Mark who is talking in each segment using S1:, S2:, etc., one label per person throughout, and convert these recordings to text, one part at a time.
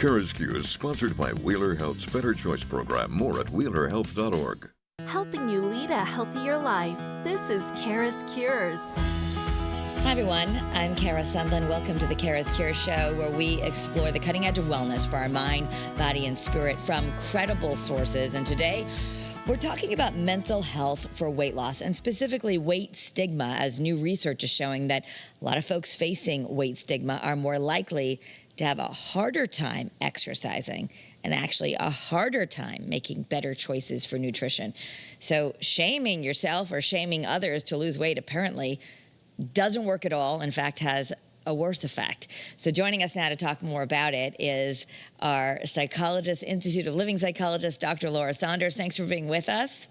S1: CURES is sponsored by Wheeler Health's Better Choice program. More at wheelerhealth.org.
S2: Helping you lead a healthier life. This is CURES.
S3: Hi, everyone. I'm Kara Sundlin. Welcome to the CURES Show, where we explore the cutting edge of wellness for our mind, body, and spirit from credible sources. And today, we're talking about mental health for weight loss, and specifically weight stigma, as new research is showing that a lot of folks facing weight stigma are more likely to have a harder time exercising and actually a harder time making better choices for nutrition. So shaming yourself or shaming others to lose weight apparently doesn't work at all. In fact, has a worse effect. So joining us now to talk more about it is our psychologist, Institute of Living psychologist, Dr. Laura Saunders. Thanks for being with us.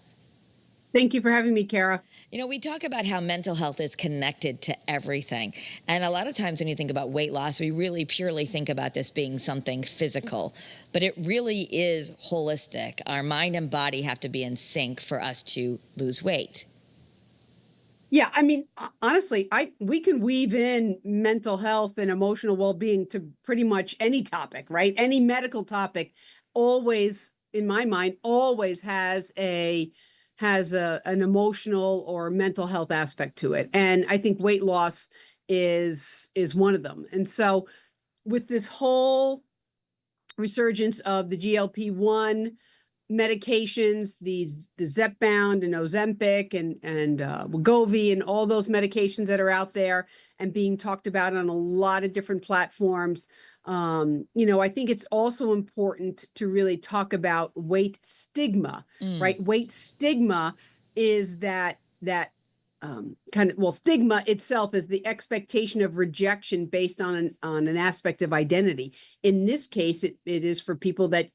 S4: Thank you for having me, Kara.
S3: You know, we talk about how mental health is connected to everything. And a lot of times when you think about weight loss, we really purely think about this being something physical. But it really is holistic. Our mind and body have to be in sync for us to lose weight.
S4: Yeah, I mean, honestly, we can weave in mental health and emotional well-being to pretty much any topic, right? Any medical topic always, in my mind, always has an emotional or mental health aspect to it. And I think weight loss is one of them. And so with this whole resurgence of the GLP-1 medications, the Zepbound and Ozempic and Wegovy and all those medications that are out there and being talked about on a lot of different platforms, I think it's also important to really talk about weight stigma, right? Weight stigma is stigma itself is the expectation of rejection based on an aspect of identity. In this case, it is for people that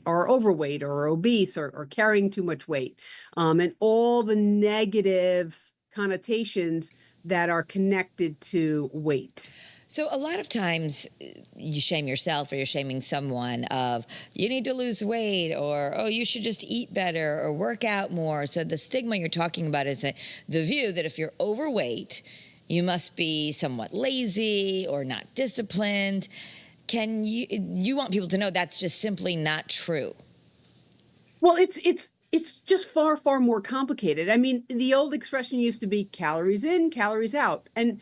S4: are overweight or obese or carrying too much weight, and all the negative connotations that are connected to weight.
S3: So a lot of times you shame yourself or you're shaming someone of you need to lose weight or, oh, you should just eat better or work out more. So the stigma you're talking about is the view that if you're overweight, you must be somewhat lazy or not disciplined. You want people to know that's just simply not true?
S4: Well, it's just far, far more complicated. I mean, the old expression used to be calories in, calories out. And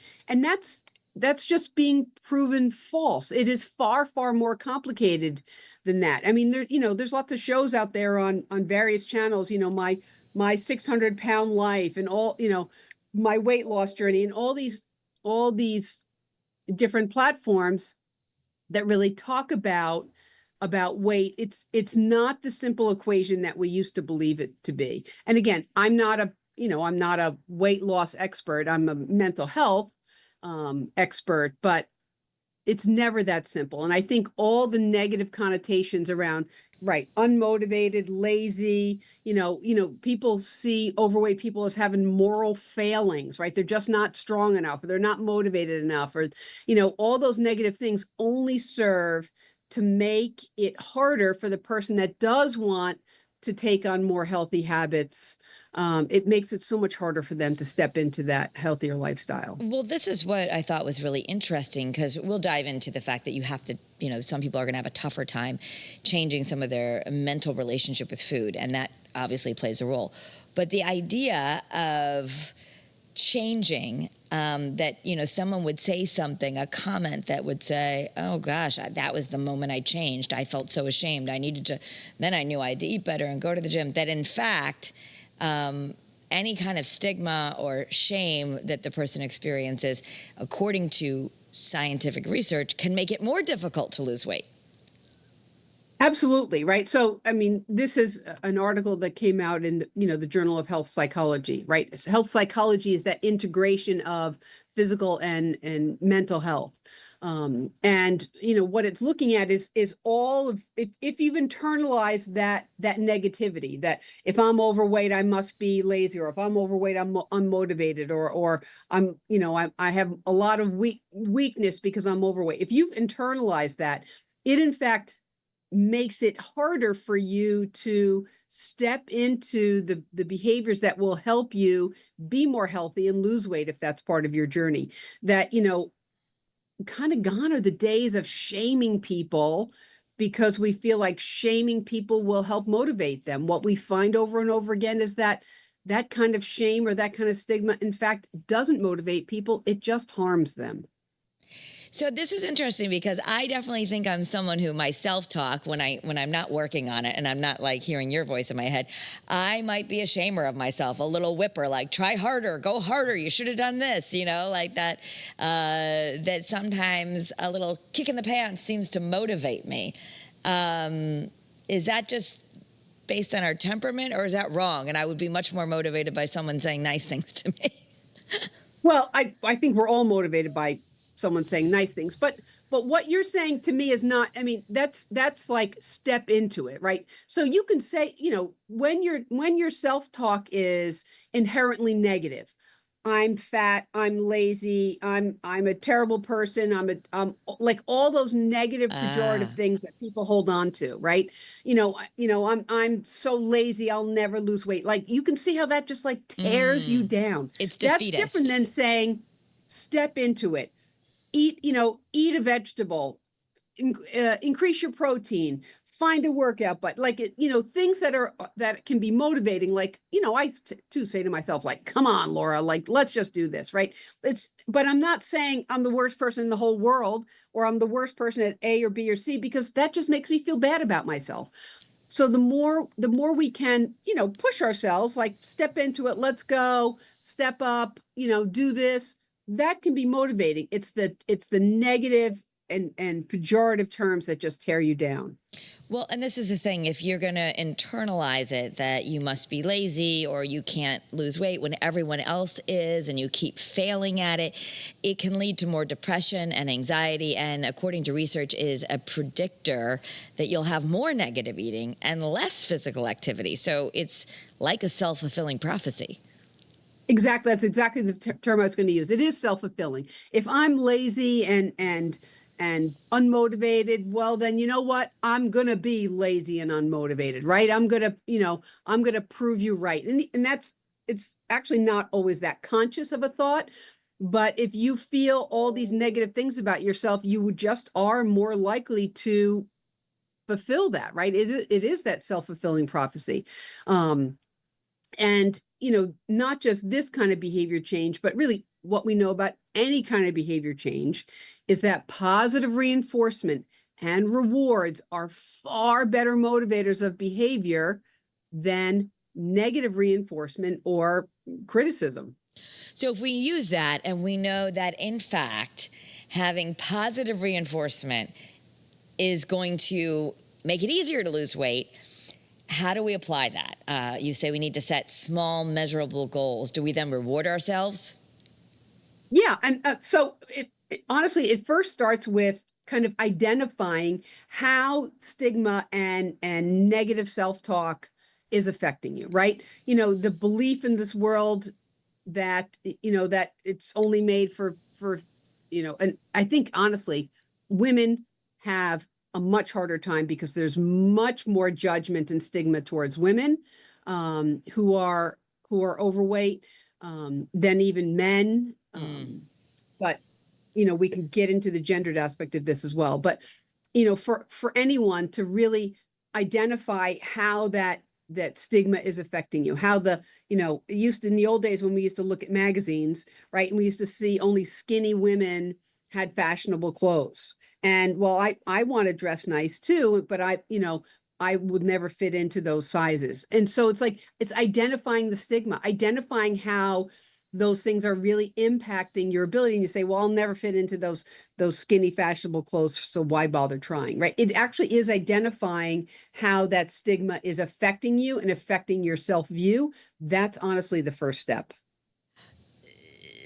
S4: that's just being proven false. It is far, far more complicated than that. I mean, there's lots of shows out there on various channels, my 600-pound life and all, my weight loss journey and all these different platforms that really talk about weight. It's not the simple equation that we used to believe it to be. And again, I'm not a weight loss expert. I'm a mental health expert, but it's never that simple. And I think all the negative connotations around, right, unmotivated, lazy, people see overweight people as having moral failings, right? They're just not strong enough, or they're not motivated enough, or, all those negative things only serve to make it harder for the person that does want to take on more healthy habits. It makes it so much harder for them to step into that healthier lifestyle.
S3: Well, this is what I thought was really interesting, because we'll dive into the fact that you have to, some people are going to have a tougher time changing some of their mental relationship with food, and that obviously plays a role. But the idea of changing, that, someone would say something, a comment that would say, oh gosh, that was the moment I changed. I felt so ashamed. Then I knew I had to eat better and go to the gym. That in fact, any kind of stigma or shame that the person experiences, according to scientific research, can make it more difficult to lose weight.
S4: Absolutely. Right. So, I mean, this is an article that came out in, the Journal of Health Psychology, right? So health psychology is that integration of physical and mental health. And what it's looking at is all of, if you've internalized that negativity, that if I'm overweight, I must be lazy, or if I'm overweight, I'm unmotivated, or I have a lot of weakness because I'm overweight. If you've internalized that, it in fact makes it harder for you to step into the behaviors that will help you be more healthy and lose weight if that's part of your journey. That, kind of gone are the days of shaming people because we feel like shaming people will help motivate them. What we find over and over again is that that kind of shame or that kind of stigma, in fact, doesn't motivate people. It just harms them.
S3: So this is interesting because I definitely think I'm someone who my self-talk when I'm not working on it and I'm not like hearing your voice in my head, I might be a shamer of myself, a little whipper, like try harder, go harder, you should have done this, like that. That sometimes a little kick in the pants seems to motivate me. Is that just based on our temperament, or is that wrong? And I would be much more motivated by someone saying nice things to me.
S4: Well, I think we're all motivated by someone saying nice things, but what you're saying to me is not, I mean, that's like step into it, right? So you can say, when your self-talk is inherently negative, I'm fat, I'm lazy, I'm a terrible person, I'm like all those negative pejorative things that people hold on to, right? I'm so lazy, I'll never lose weight. Like you can see how that just like tears you down.
S3: It's
S4: That's
S3: defeatist.
S4: different than saying step into it. Eat a vegetable, increase your protein, find a workout, but like things that can be motivating. Like, I too say to myself, like, come on, Laura, like, let's just do this, right? But I'm not saying I'm the worst person in the whole world, or I'm the worst person at A or B or C, because that just makes me feel bad about myself. So the more we can, push ourselves, like step into it, let's go, step up, do this. That can be motivating. It's the negative and pejorative terms that just tear you down.
S3: Well, and this is the thing, if you're going to internalize it that you must be lazy or you can't lose weight when everyone else is, and you keep failing at it, it can lead to more depression and anxiety, and according to research is a predictor that you'll have more negative eating and less physical activity. So it's like a self-fulfilling prophecy.
S4: Exactly. That's exactly the term I was going to use. It is self-fulfilling. If I'm lazy and unmotivated, well, then you know what? I'm going to be lazy and unmotivated, right? I'm going to prove you right. And it's actually not always that conscious of a thought, but if you feel all these negative things about yourself, you just are more likely to fulfill that, right? It is that self-fulfilling prophecy. And, not just this kind of behavior change, but really what we know about any kind of behavior change is that positive reinforcement and rewards are far better motivators of behavior than negative reinforcement or criticism.
S3: So if we use that and we know that, in fact, having positive reinforcement is going to make it easier to lose weight, how do we apply that? You say we need to set small, measurable goals. Do we then reward ourselves?
S4: Yeah. And so honestly, it first starts with kind of identifying how stigma and negative self-talk is affecting you, right? The belief in this world that, that it's only made for, and I think honestly, women have a much harder time because there's much more judgment and stigma towards women who are overweight than even men. But we can get into the gendered aspect of this as well. But for anyone to really identify how that stigma is affecting you, how used to, in the old days when we used to look at magazines, right, and we used to see only skinny women had fashionable clothes. And well, I want to dress nice too, but I would never fit into those sizes. And so it's like, it's identifying the stigma, identifying how those things are really impacting your ability. And you say, well, I'll never fit into those skinny fashionable clothes, so why bother trying, right? It actually is identifying how that stigma is affecting you and affecting your self-view. That's honestly the first step.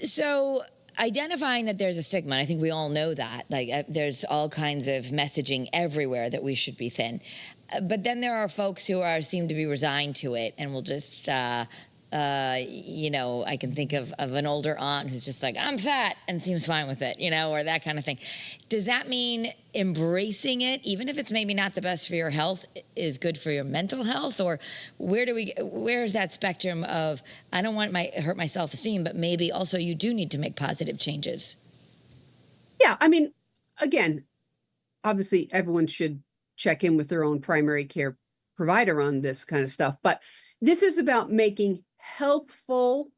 S3: So identifying that there's a stigma, I think we all know that, like there's all kinds of messaging everywhere that we should be thin. But then there are folks who seem to be resigned to it and will just, I can think of an older aunt who's just like, I'm fat, and seems fine with it, or that kind of thing. Does that mean embracing it, even if it's maybe not the best for your health, is good for your mental health? Or where's that spectrum of, I don't want hurt my self-esteem, but maybe also you do need to make positive changes?
S4: Yeah. I mean, again, obviously everyone should check in with their own primary care provider on this kind of stuff. But this is about making healthful,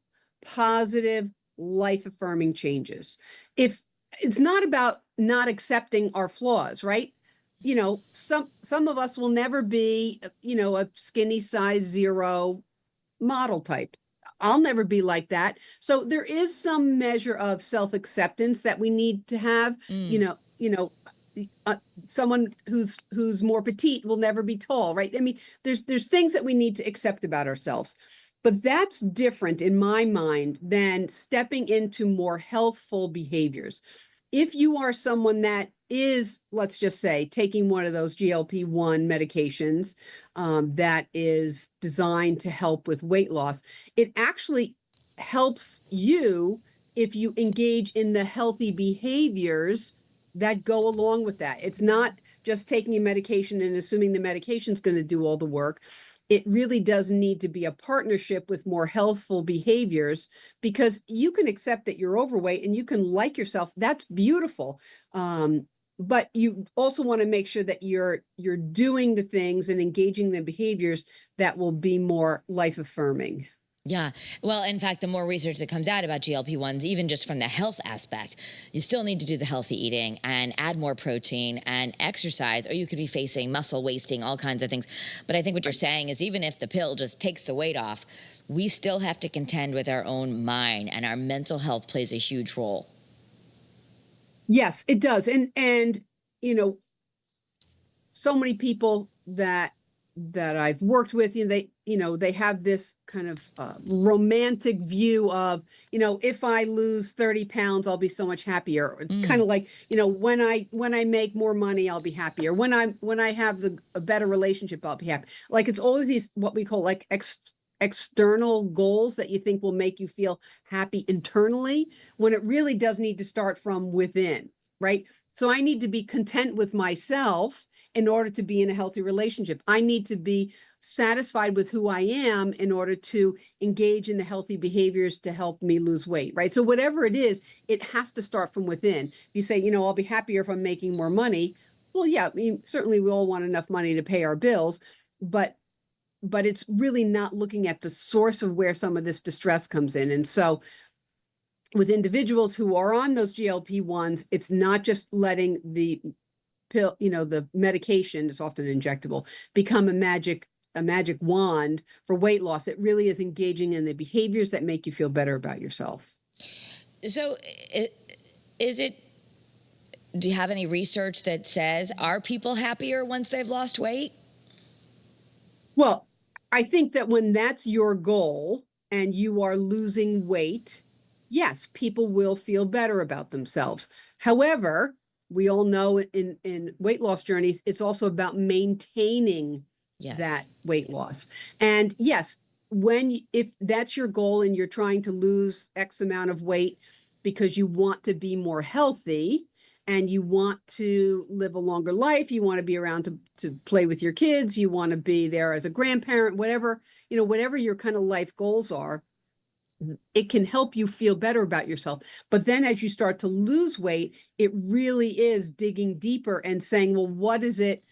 S4: positive, life-affirming changes. If it's not about not accepting our flaws, right? You know, some of us will never be, you know, a skinny size 0 model type. I'll never be like that. So there is some measure of self-acceptance that we need to have. Someone who's more petite will never be tall, right? I mean, there's things that we need to accept about ourselves. But that's different in my mind than stepping into more healthful behaviors. If you are someone that is, let's just say, taking one of those GLP-1 medications that is designed to help with weight loss, it actually helps you if you engage in the healthy behaviors that go along with that. It's not just taking a medication and assuming the medication is going to do all the work. It really does need to be a partnership with more healthful behaviors, because you can accept that you're overweight and you can like yourself. That's beautiful. But you also want to make sure that you're doing the things and engaging the behaviors that will be more life affirming.
S3: Yeah. Well, in fact, the more research that comes out about GLP-1s, even just from the health aspect, you still need to do the healthy eating and add more protein and exercise, or you could be facing muscle wasting, all kinds of things. But I think what you're saying is even if the pill just takes the weight off, we still have to contend with our own mind, and our mental health plays a huge role.
S4: Yes, it does. And you know, so many people that I've worked with, they have this kind of romantic view of, if I lose 30 pounds, I'll be so much happier. It's kind of like, when I make more money, I'll be happier. When I have a better relationship, I'll be happy. Like, it's always these, what we call like external goals that you think will make you feel happy internally, when it really does need to start from within, right? So I need to be content with myself in order to be in a healthy relationship. I need to be satisfied with who I am in order to engage in the healthy behaviors to help me lose weight, right? So whatever it is, it has to start from within. If you say, I'll be happier if I'm making more money. Well, yeah, I mean, certainly we all want enough money to pay our bills, but it's really not looking at the source of where some of this distress comes in. And so with individuals who are on those GLP-1s, it's not just letting the pill, the medication is often injectable, become a magic wand for weight loss. It really is engaging in the behaviors that make you feel better about yourself.
S3: So do you have any research that says, are people happier once they've lost weight?
S4: Well, I think that when that's your goal and you are losing weight, yes, people will feel better about themselves. However, we all know in weight loss journeys, it's also about maintaining that weight loss. And yes, if that's your goal and you're trying to lose X amount of weight because you want to be more healthy and you want to live a longer life, you want to be around to play with your kids, you want to be there as a grandparent, whatever your kind of life goals are, it can help you feel better about yourself. But then as you start to lose weight, it really is digging deeper and saying, well, what is it?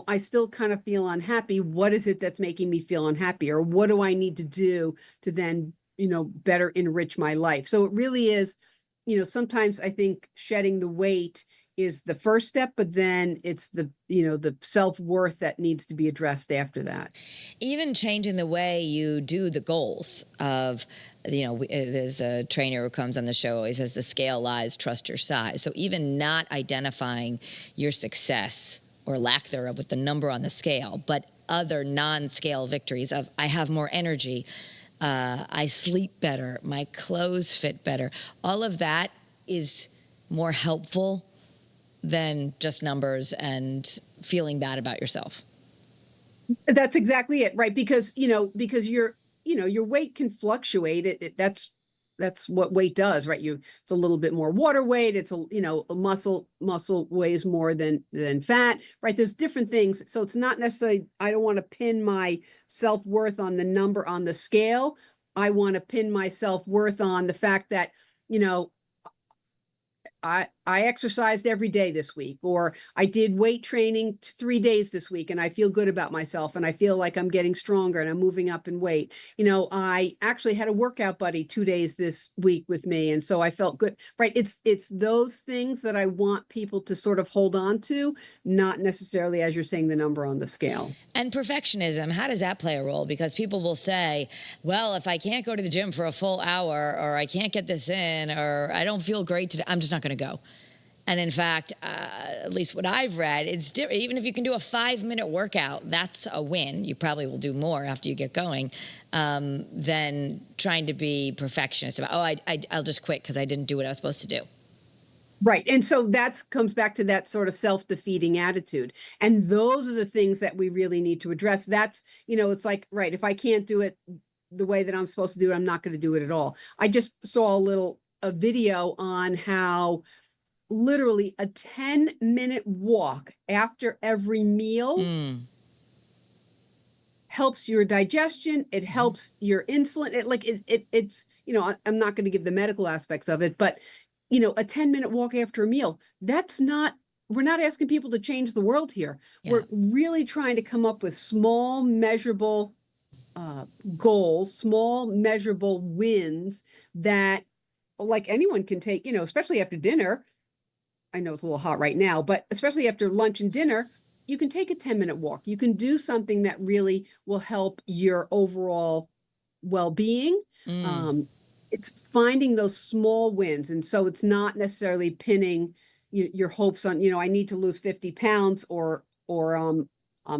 S4: I still kind of feel unhappy. What is it that's making me feel unhappy? Or what do I need to do to then, better enrich my life? So it really is, sometimes I think shedding the weight is the first step, but then it's the self-worth that needs to be addressed after that.
S3: Even changing the way you do the goals of, there's a trainer who comes on the show, always says the scale lies, trust your size. So even not identifying your success or lack thereof with the number on the scale, but other non-scale victories of, I have more energy, I sleep better, my clothes fit better. All of that is more helpful than just numbers and feeling bad about yourself.
S4: That's exactly it, right? Because your weight can fluctuate. That's what weight does, right? It's a little bit more water weight. It's a muscle weighs more than fat, right? There's different things. So it's not necessarily, I don't want to pin my self-worth on the number on the scale. I want to pin my self-worth on the fact that, I I exercised every day this week, or I did weight training 3 days this week and I feel good about myself and I feel like I'm getting stronger and I'm moving up in weight. I actually had a workout buddy 2 days this week with me. And so I felt good, right? It's those things that I want people to sort of hold on to, not necessarily, as you're saying, the number on the scale.
S3: And perfectionism, how does that play a role? Because people will say, well, if I can't go to the gym for a full hour, or I can't get this in, or I don't feel great today, I'm just not going to go. And in fact, at least what I've read, it's different. Even if you can do a 5-minute workout, that's a win. You probably will do more after you get going than trying to be perfectionist about, I'll just quit because I didn't do what I was supposed to do.
S4: Right. And so that comes back to that sort of self-defeating attitude. And those are the things that we really need to address. That's, it's like, right, if I can't do it the way that I'm supposed to do it, I'm not going to do it at all. I just saw a video on how literally a 10-minute walk after every meal helps your digestion. It helps your insulin. It's, I'm not going to give the medical aspects of it, but a 10-minute walk after a meal, we're not asking people to change the world here. Yeah. We're really trying to come up with small, measurable goals, small, measurable wins that like anyone can take, especially after dinner. I know it's a little hot right now, but especially after lunch and dinner, you can take a 10-minute walk. You can do something that really will help your overall well-being. It's finding those small wins. And so it's not necessarily pinning your hopes on, I need to lose 50 pounds or I'm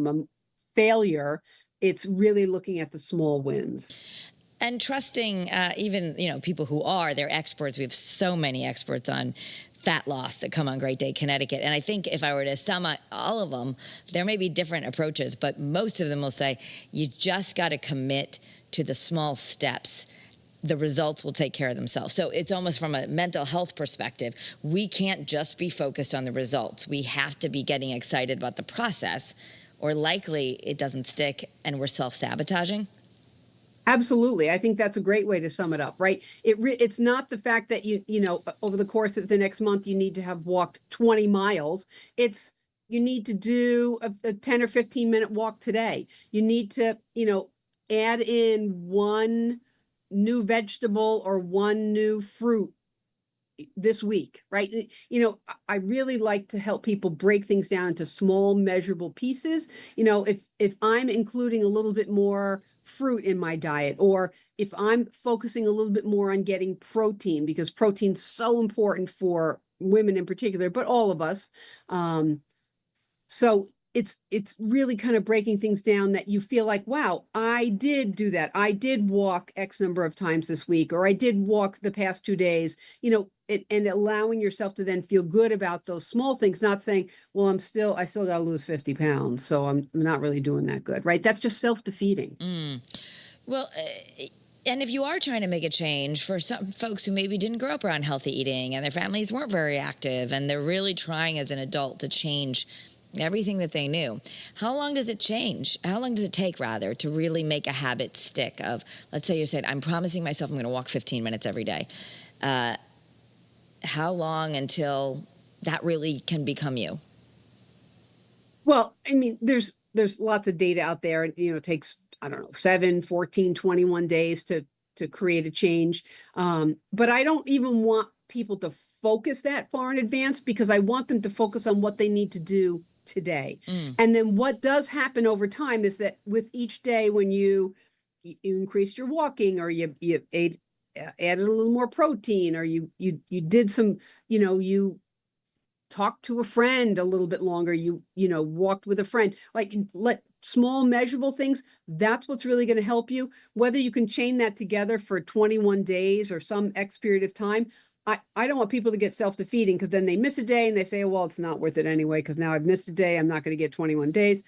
S4: a failure. It's really looking at the small wins.
S3: And trusting even, people who they're experts. We have so many experts on fat loss that come on Great Day Connecticut. And I think if I were to sum up all of them, there may be different approaches, but most of them will say, you just got to commit to the small steps. The results will take care of themselves. So it's almost from a mental health perspective. We can't just be focused on the results. We have to be getting excited about the process, or likely it doesn't stick and we're self-sabotaging.
S4: Absolutely. I think that's a great way to sum it up, right? It's not the fact that over the course of the next month, you need to have walked 20 miles. It's you need to do a 10 or 15-minute walk today. You need to, add in one new vegetable or one new fruit this week, right? I really like to help people break things down into small, measurable pieces. If I'm including a little bit more fruit in my diet, or if I'm focusing a little bit more on getting protein, because protein's so important for women in particular, but all of us. So it's really kind of breaking things down that you feel like, wow, I did do that. I did walk X number of times this week, or I did walk the past 2 days, and allowing yourself to then feel good about those small things, not saying, well, I still got to lose 50 pounds. So I'm not really doing that good, right? That's just self-defeating.
S3: Well, and if you are trying to make a change, for some folks who maybe didn't grow up around healthy eating and their families weren't very active and they're really trying as an adult to change everything that they knew, how long does it change? How long does it take, rather, to really make a habit stick of, let's say you said, I'm promising myself I'm going to walk 15 minutes every day. How long until that really can become you?
S4: Well, I mean, there's lots of data out there. It takes, 7, 14, 21 days to create a change. But I don't even want people to focus that far in advance, because I want them to focus on what they need to do today. And then what does happen over time is that with each day, when you increased your walking, or you added a little more protein, or you did some, you talked to a friend a little bit longer, you walked with a friend, like let small measurable things, that's what's really going to help you. Whether you can chain that together for 21 days or some X period of time, I don't want people to get self-defeating, because then they miss a day and they say, well, it's not worth it anyway, because now I've missed a day, I'm not going to get 21 days.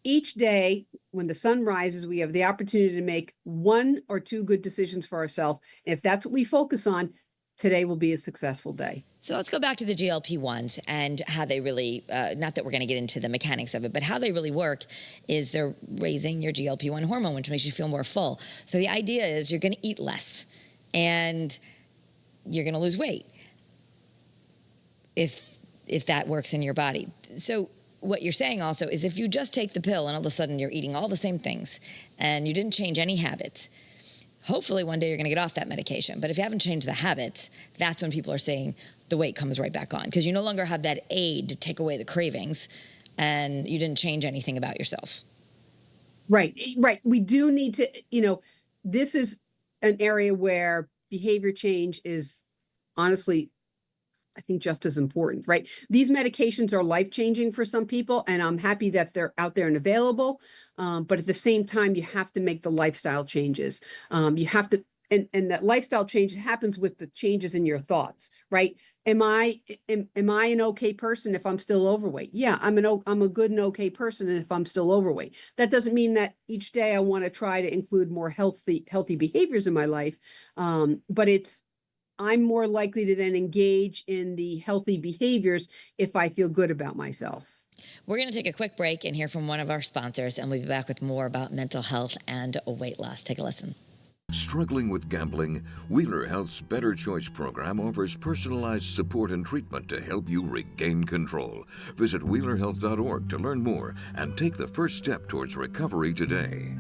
S4: Each day, when the sun rises, we have the opportunity to make 1 or 2 good decisions for ourselves. If that's what we focus on, today will be a successful day.
S3: So let's go back to the GLP-1s and how they really, not that we're going to get into the mechanics of it, but how they really work is they're raising your GLP-1 hormone, which makes you feel more full. So the idea is you're going to eat less and you're going to lose weight. if that works in your body. So what you're saying also is if you just take the pill and all of a sudden you're eating all the same things and you didn't change any habits, hopefully one day you're going to get off that medication. But if you haven't changed the habits, that's when people are saying the weight comes right back on, because you no longer have that aid to take away the cravings and you didn't change anything about yourself.
S4: Right. We do need to, this is an area where behavior change is honestly, I think, just as important, right? These medications are life-changing for some people, and I'm happy that they're out there and available. But at the same time, you have to make the lifestyle changes. You have to, and that lifestyle change happens with the changes in your thoughts, right? Am I an okay person if I'm still overweight? Yeah, I'm a good and okay person if I'm still overweight. That doesn't mean that each day I want to try to include more healthy behaviors in my life. But I'm more likely to then engage in the healthy behaviors if I feel good about myself.
S3: We're going to take a quick break and hear from one of our sponsors, and we'll be back with more about mental health and weight loss. Take a listen.
S1: Struggling with gambling? Wheeler Health's Better Choice program offers personalized support and treatment to help you regain control. Visit wheelerhealth.org to learn more and take the first step towards recovery today.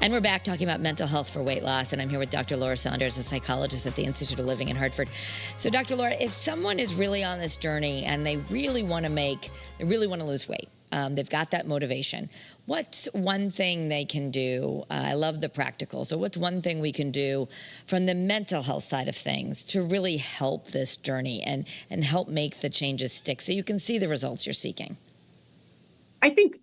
S3: And we're back talking about mental health for weight loss. And I'm here with Dr. Laura Saunders, a psychologist at the Institute of Living in Hartford. So Dr. Laura, if someone is really on this journey and they really want to lose weight, they've got that motivation, what's one thing they can do? I love the practical. So what's one thing we can do from the mental health side of things to really help this journey and help make the changes stick so you can see the results you're seeking?
S4: I think,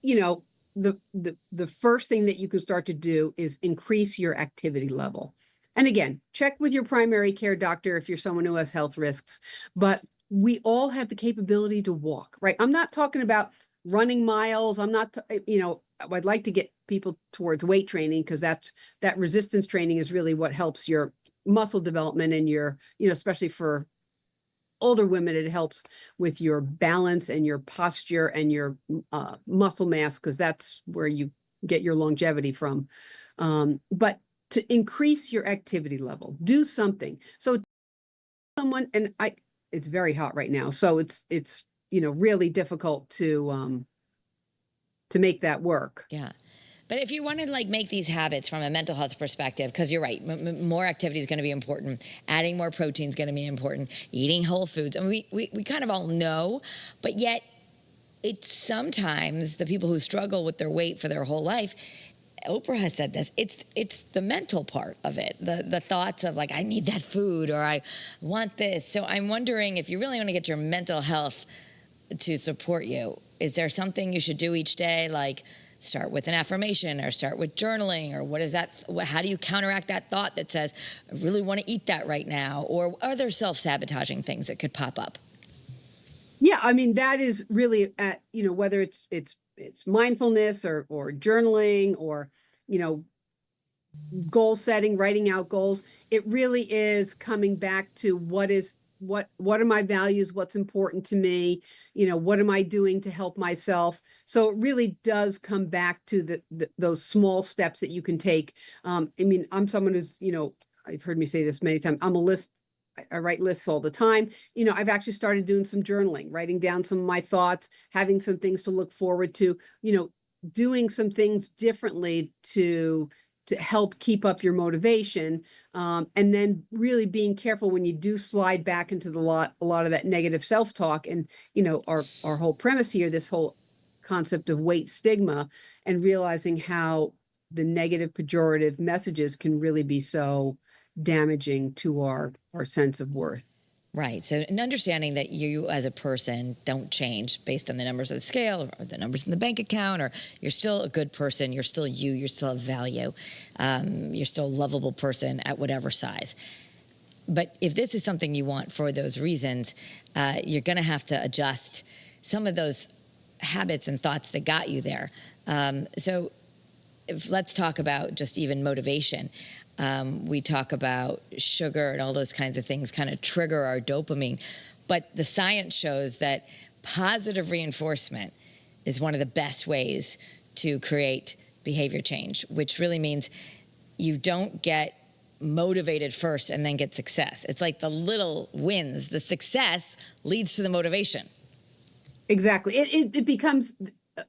S4: the first thing that you can start to do is increase your activity level. And again, check with your primary care doctor if you're someone who has health risks, but we all have the capability to walk, right? I'm not talking about running miles. I'm not, I'd like to get people towards weight training, because that resistance training is really what helps your muscle development and your, especially for older women, it helps with your balance and your posture and your muscle mass, because that's where you get your longevity from. But to increase your activity level, do something. So someone, and it's very hot right now, so it's really difficult to make that work.
S3: Yeah. But if you want to make these habits from a mental health perspective, because you're right, more activity is going to be important. Adding more protein is going to be important. Eating whole foods. And we kind of all know, but yet it's sometimes the people who struggle with their weight for their whole life. Oprah has said this. It's the mental part of it, the thoughts of I need that food, or I want this. So I'm wondering, if you really want to get your mental health to support you, is there something you should do each day, start with an affirmation or start with journaling, or what is that? How do you counteract that thought that says, I really want to eat that right now? Or are there self-sabotaging things that could pop up?
S4: Yeah, I mean, that is really at, whether it's mindfulness or journaling or, goal setting, writing out goals. It really is coming back to what are my values? What's important to me? What am I doing to help myself? So it really does come back to those small steps that you can take. I mean, I'm someone who's, I've heard me say this many times. I write lists all the time. I've actually started doing some journaling, writing down some of my thoughts, having some things to look forward to, doing some things differently to help keep up your motivation. And then really being careful when you do slide back into a lot of that negative self-talk. And, our whole premise here, this whole concept of weight stigma, and realizing how the negative pejorative messages can really be so damaging to our sense of worth.
S3: Right. So an understanding that you as a person don't change based on the numbers of the scale or the numbers in the bank account, or you're still a good person, you're still you, you're still of value, you're still a lovable person at whatever size. But if this is something you want for those reasons, you're going to have to adjust some of those habits and thoughts that got you there. So let's talk about just even motivation. We talk about sugar and all those kinds of things kind of trigger our dopamine. But the science shows that positive reinforcement is one of the best ways to create behavior change, which really means you don't get motivated first and then get success. It's like the little wins. The success leads to the motivation.
S4: Exactly. It becomes,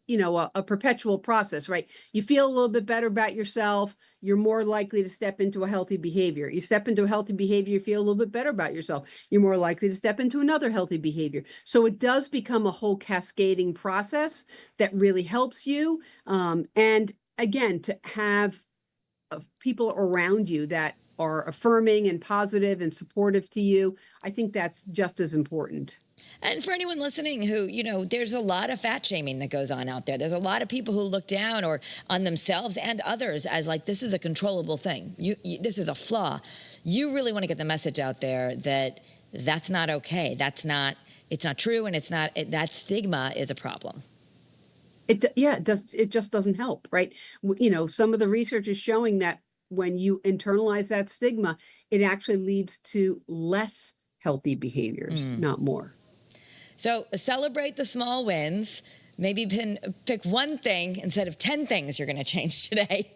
S4: a perpetual process, right? You feel a little bit better about yourself. You're more likely to step into a healthy behavior. You step into a healthy behavior, you feel a little bit better about yourself. You're more likely to step into another healthy behavior. So it does become a whole cascading process that really helps you. And again, to have people around you that are affirming and positive and supportive to you, I think that's just as important.
S3: And for anyone listening who, there's a lot of fat shaming that goes on out there. There's a lot of people who look down or on themselves and others as like, this is a controllable thing. This is a flaw. You really want to get the message out there that that's not okay. It's not true. And that stigma is a problem.
S4: It does. It just doesn't help, right? Some of the research is showing that when you internalize that stigma, it actually leads to less healthy behaviors, not more.
S3: So celebrate the small wins. Maybe pick one thing instead of 10 things you're going to change today.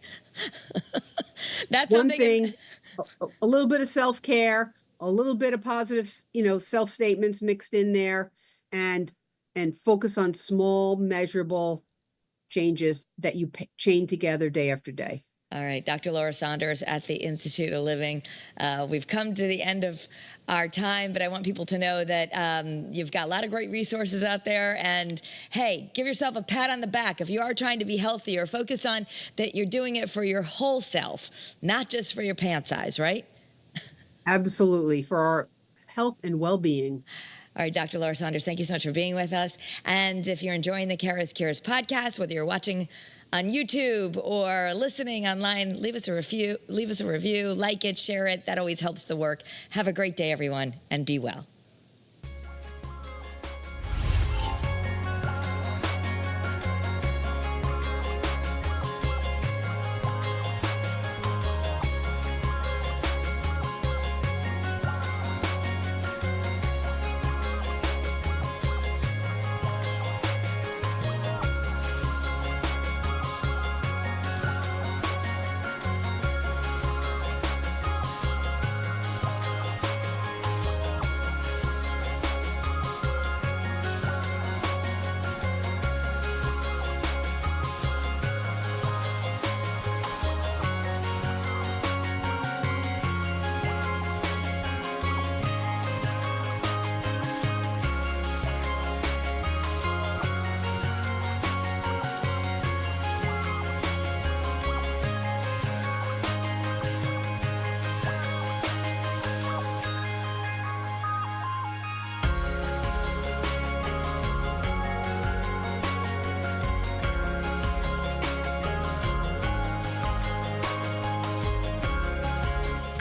S3: That's
S4: one thing, a little bit of self-care, a little bit of positive, self-statements mixed in there, and focus on small, measurable changes that you chain together day after day.
S3: All right, Dr. Laura Saunders at the Institute of Living. We've come to the end of our time, but I want people to know that you've got a lot of great resources out there. And hey, give yourself a pat on the back. If you are trying to be healthy, or focus on that you're doing it for your whole self, not just for your pant size, right?
S4: Absolutely, for our health and well-being.
S3: All right, Dr. Laura Saunders, thank you so much for being with us. And if you're enjoying the CURES podcast, whether you're watching on YouTube or listening online, leave us a review, like it, share it. That always helps the work. Have a great day, everyone, and be well.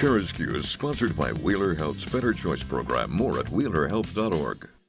S1: CURES is sponsored by Wheeler Health's Better Choice program. More at wheelerhealth.org.